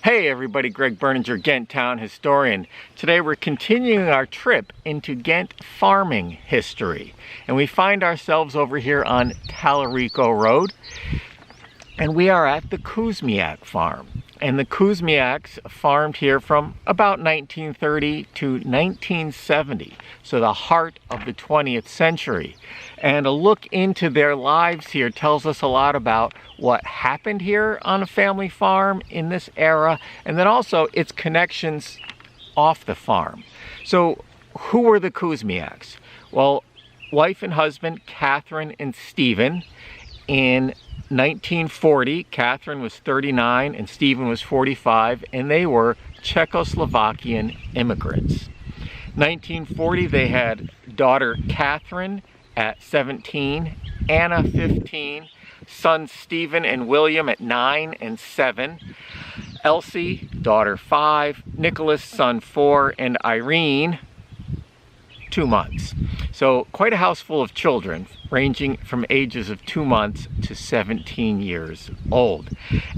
Hey everybody, Greg Berninger, Ghent Town Historian. Today we're continuing our trip into Ghent farming history. And we find ourselves over here on Talarico Road. And we are at the Kuzmiak farm. And the Kuzmiaks farmed here from about 1930 to 1970. So the heart of the 20th century. And a look into their lives here tells us a lot about what happened here on a family farm in this era, and then also its connections off the farm. So who were the Kuzmiaks? Well, wife and husband, Catherine and Stephen. In 1940, Catherine was 39 and Stephen was 45, and they were Czechoslovakian immigrants. 1940, they had daughter Catherine at 17, Anna 15, sons Stephen and William at 9 and 7, Elsie, daughter 5, Nicholas, son 4, and Irene, 2 months. So quite a house full of children, ranging from ages of 2 months to 17 years old.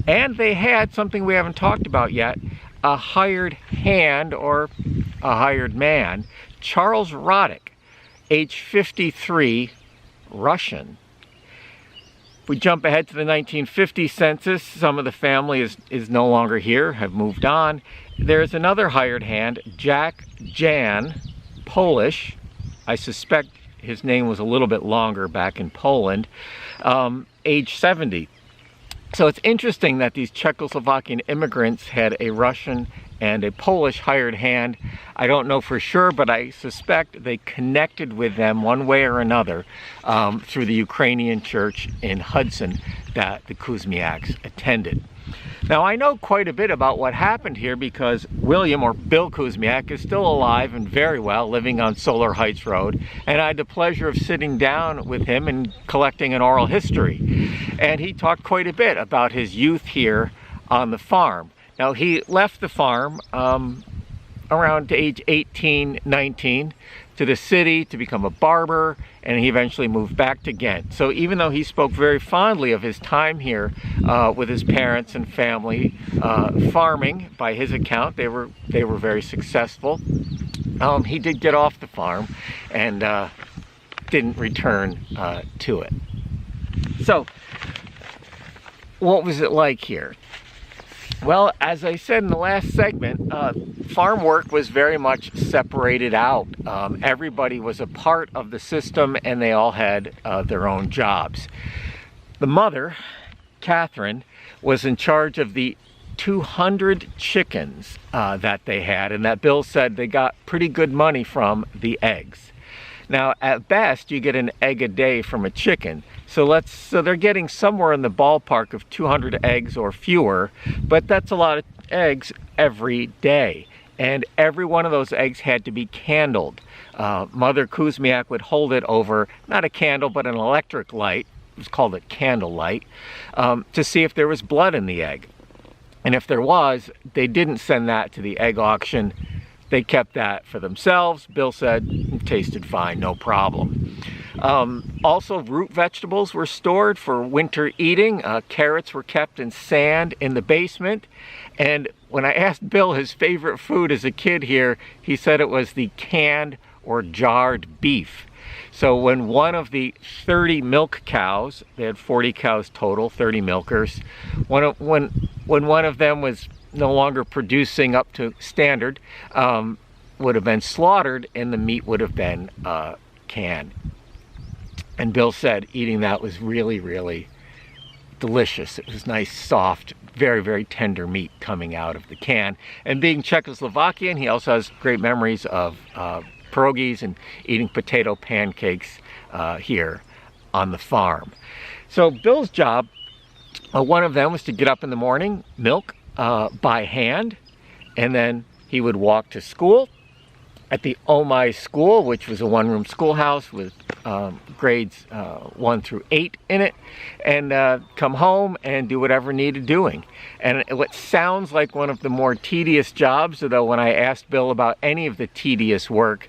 And they had something we haven't talked about yet, a hired hand or a hired man, Charles Roddick, age 53, Russian. If we jump ahead to the 1950 census, some of the family is no longer here, have moved on. There's another hired hand, Jack Jan, Polish. I suspect his name was a little bit longer back in Poland, age 70. So it's interesting that these Czechoslovakian immigrants had a Russian and a Polish hired hand. I don't know for sure, but I suspect they connected with them one way or another through the Ukrainian church in Hudson that the Kuzmiaks attended. Now, I know quite a bit about what happened here because William, or Bill Kuzmiak, is still alive and very well, living on Solar Heights Road, and I had the pleasure of sitting down with him and collecting an oral history. And he talked quite a bit about his youth here on the farm. Now, he left the farm around age 18, 19, to the city to become a barber, and he eventually moved back to Ghent. So even though he spoke very fondly of his time here with his parents and family farming, by his account, they were very successful. He did get off the farm and didn't return to it. So what was it like here? Well, as I said in the last segment, farm work was very much separated out. Everybody was a part of the system and they all had their own jobs. The mother, Catherine, was in charge of the 200 chickens that they had, and that Bill said they got pretty good money from the eggs. Now, at best, you get an egg a day from a chicken. So they're getting somewhere in the ballpark of 200 eggs or fewer, but that's a lot of eggs every day. And every one of those eggs had to be candled. Mother Kuzmiak would hold it over, not a candle, but an electric light, it was called a candle light, to see if there was blood in the egg. And if there was, they didn't send that to the egg auction. They kept that for themselves. Bill said it tasted fine, no problem. Also, root vegetables were stored for winter eating. Carrots were kept in sand in the basement. And when I asked Bill his favorite food as a kid here, he said it was the canned or jarred beef. So when one of the 30 milk cows, they had 40 cows total, 30 milkers, when one of them was no longer producing up to standard, would have been slaughtered and the meat would have been canned. And Bill said eating that was really, really delicious. It was nice, soft, very, very tender meat coming out of the can. And being Czechoslovakian, he also has great memories of pierogies and eating potato pancakes here on the farm. So Bill's job, one of them was to get up in the morning, milk by hand, and then he would walk to school at the Omai school, which was a one-room schoolhouse with grades 1 through 8 in it, and come home and do whatever needed doing. And what sounds like one of the more tedious jobs, although when I asked Bill about any of the tedious work,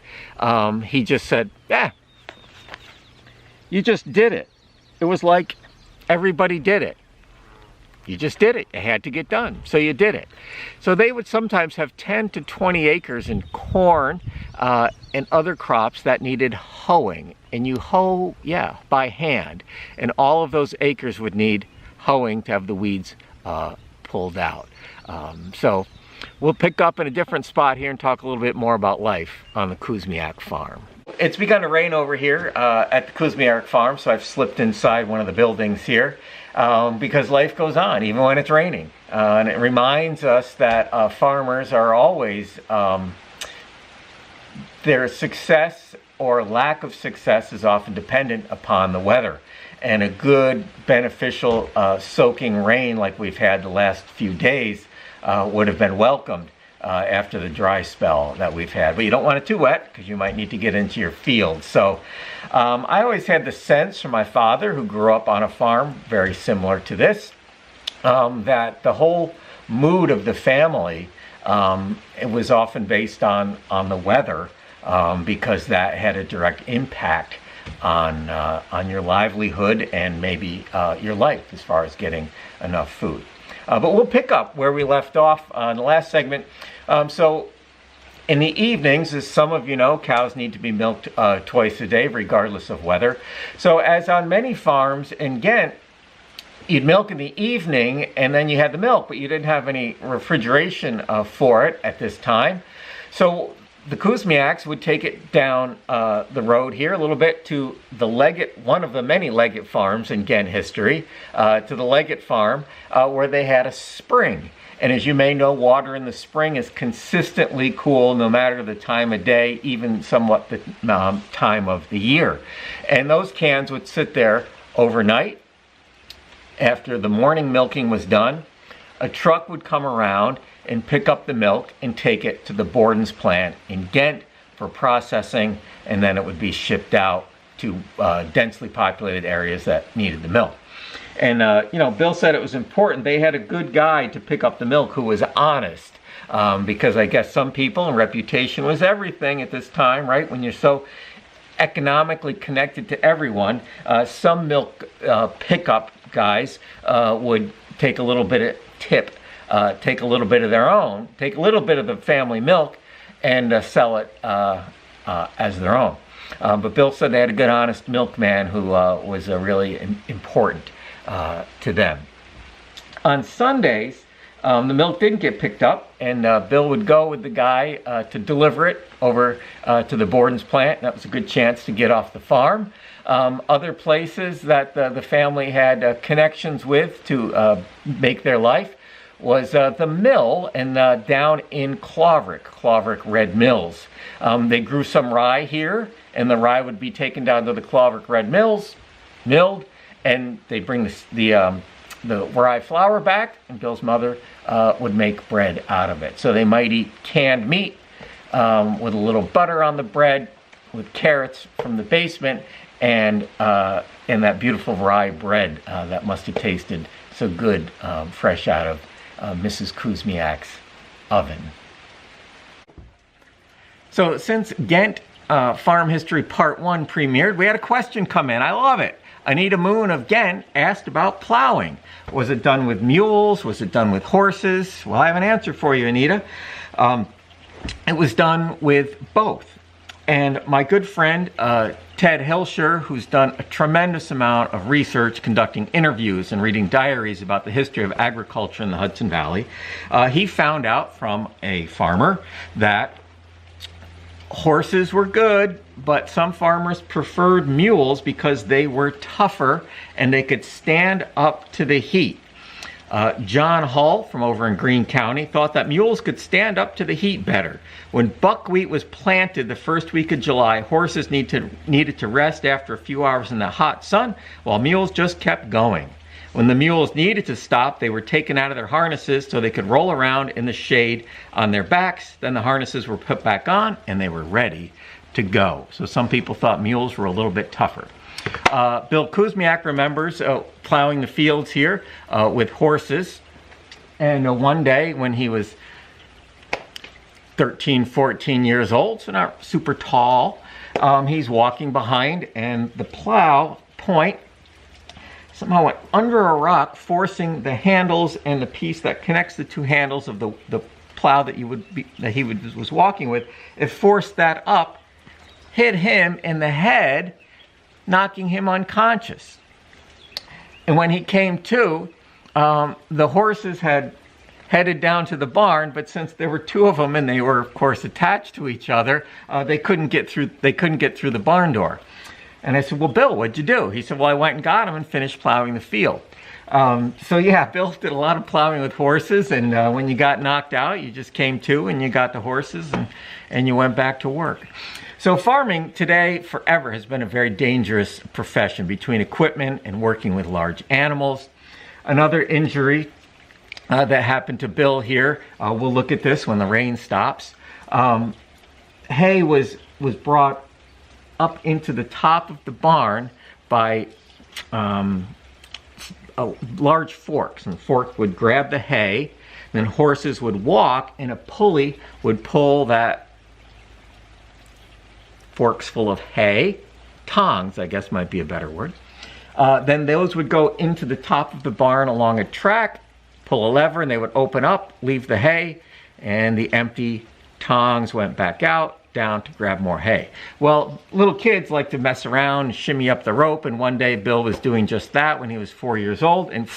he just said, yeah, you just did it. It was like everybody did it. You just did it. It had to get done, so you did it. So they would sometimes have 10 to 20 acres in corn and other crops that needed hoeing. And you hoe, yeah, by hand. And all of those acres would need hoeing to have the weeds pulled out. So we'll pick up in a different spot here and talk a little bit more about life on the Kuzmiak farm. It's begun to rain over here at the Kuzmiak farm, so I've slipped inside one of the buildings here because life goes on even when it's raining. And it reminds us that farmers are always, their success or lack of success is often dependent upon the weather. And a good, beneficial soaking rain like we've had the last few days would have been welcomed after the dry spell that we've had. But you don't want it too wet because you might need to get into your field. So I always had the sense from my father, who grew up on a farm very similar to this, that the whole mood of the family, it was often based on the weather, because that had a direct impact on your livelihood and maybe your life as far as getting enough food. But we'll pick up where we left off in the last segment. So in the evenings, as some of you know, cows need to be milked twice a day regardless of weather. So as on many farms in Ghent, you'd milk in the evening and then you had the milk, but you didn't have any refrigeration for it at this time. So the Kuzmiaks would take it down the road here a little bit to the Leggett, one of the many Leggett farms in Ghent history, to the Leggett farm where they had a spring. And as you may know, water in the spring is consistently cool no matter the time of day, even somewhat the time of the year. And those cans would sit there overnight. After the morning milking was done, a truck would come around and pick up the milk and take it to the Borden's plant in Ghent for processing, and then it would be shipped out to densely populated areas that needed the milk. And you know, Bill said it was important. They had a good guy to pick up the milk who was honest, because I guess some people, and reputation was everything at this time, right? When you're so economically connected to everyone, some milk pickup guys would take a little bit of tip, take a little bit of their own, take a little bit of the family milk and sell it as their own. But Bill said they had a good, honest milkman who was really important to them. On Sundays, the milk didn't get picked up, and Bill would go with the guy to deliver it over to the Borden's plant. That was a good chance to get off the farm. Other places that the family had connections with to make their life was the mill and down in Claverick Red Mills. They grew some rye here, and the rye would be taken down to the Claverick Red Mills, milled, and they bring the rye flour back, and Bill's mother would make bread out of it. So they might eat canned meat with a little butter on the bread, with carrots from the basement, and that beautiful rye bread that must have tasted so good fresh out of Mrs. Kuzmiak's oven. So since Ghent Farm History Part 1 premiered, we had a question come in. I love it. Anita Moon of Ghent asked about plowing. Was it done with mules? Was it done with horses? Well, I have an answer for you, Anita. It was done with both. And my good friend, Ted Hilscher, who's done a tremendous amount of research, conducting interviews and reading diaries about the history of agriculture in the Hudson Valley, he found out from a farmer that horses were good, but some farmers preferred mules because they were tougher and they could stand up to the heat. John Hull from over in Greene County thought that mules could stand up to the heat better. When buckwheat was planted the first week of July, horses needed to rest after a few hours in the hot sun, while mules just kept going. When the mules needed to stop, they were taken out of their harnesses so they could roll around in the shade on their backs. Then the harnesses were put back on and they were ready to go. So some people thought mules were a little bit tougher. Bill Kuzmiak remembers plowing the fields here with horses. And one day when he was 13, 14 years old, so not super tall, he's walking behind and the plow point somehow went under a rock, forcing the handles and the piece that connects the two handles of the plow that he was walking with. It forced that up, hit him in the head, knocking him unconscious. And when he came to, the horses had headed down to the barn, but since there were two of them and they were of course attached to each other, they couldn't get through the barn door. And I said, well, Bill, what'd you do? He said, well, I went and got him and finished plowing the field. So yeah, Bill did a lot of plowing with horses, and when you got knocked out, you just came to and you got the horses and you went back to work. So farming today forever has been a very dangerous profession, between equipment and working with large animals. Another injury that happened to Bill here, we'll look at this when the rain stops. Hay was brought up into the top of the barn by large forks, and the fork would grab the hay, then horses would walk and a pulley would pull that forks full of hay, tongs I guess might be a better word. Then those would go into the top of the barn along a track, pull a lever, and they would open up, leave the hay, and the empty tongs went back out, down to grab more hay. Well, little kids like to mess around and shimmy up the rope, and one day Bill was doing just that when he was 4 years old, and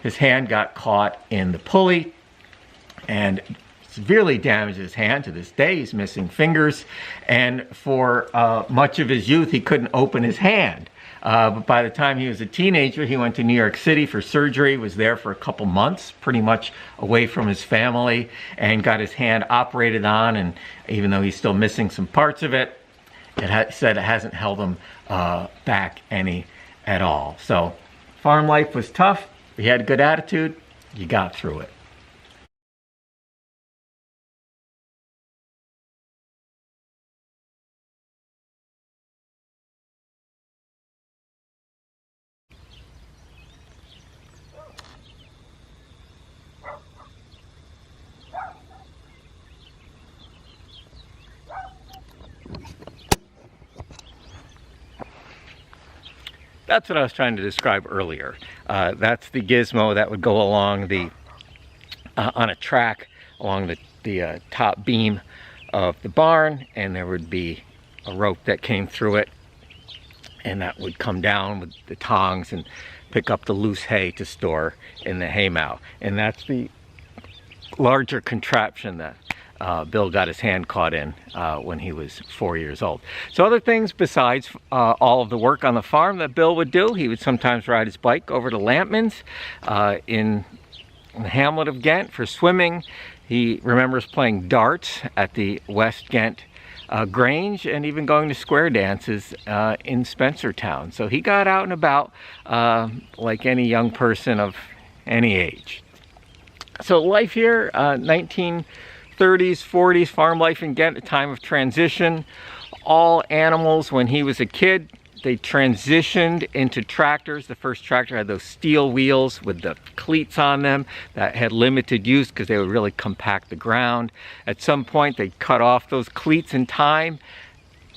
his hand got caught in the pulley and severely damaged his hand. To this day, he's missing fingers, and for much of his youth, he couldn't open his hand. But by the time he was a teenager, he went to New York City for surgery, was there for a couple months, pretty much away from his family, and got his hand operated on, and even though he's still missing some parts of it, said it hasn't held him back any at all. So farm life was tough. He had a good attitude. You got through it. That's what I was trying to describe earlier. That's the gizmo that would go along on a track along the top beam of the barn, and there would be a rope that came through it, and that would come down with the tongs and pick up the loose hay to store in the haymow. And that's the larger contraption that Bill got his hand caught in when he was 4 years old. So other things besides all of the work on the farm that Bill would do, he would sometimes ride his bike over to Lampman's in the hamlet of Ghent for swimming. He remembers playing darts at the West Ghent Grange, and even going to square dances in Spencertown. So he got out and about like any young person of any age. So life here, 1930s, 40s, farm life in Ghent, a time of transition. All animals, when he was a kid, they transitioned into tractors. The first tractor had those steel wheels with the cleats on them that had limited use because they would really compact the ground. At some point, they cut off those cleats in time,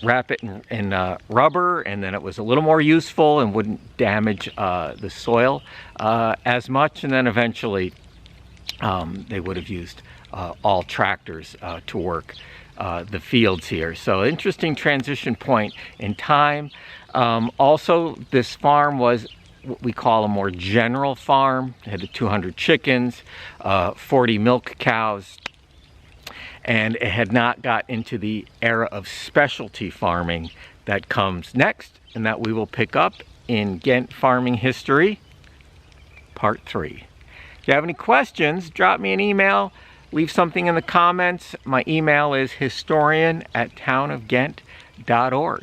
wrap it in rubber, and then it was a little more useful and wouldn't damage the soil as much. And then eventually, they would have used all tractors to work the fields here. So interesting transition point in time. Also, this farm was what we call a more general farm. It had 200 chickens, 40 milk cows, and it had not got into the era of specialty farming that comes next, and that we will pick up in Ghent Farming History, Part 3. If you have any questions, drop me an email, leave something in the comments. My email is historian@townofghent.org.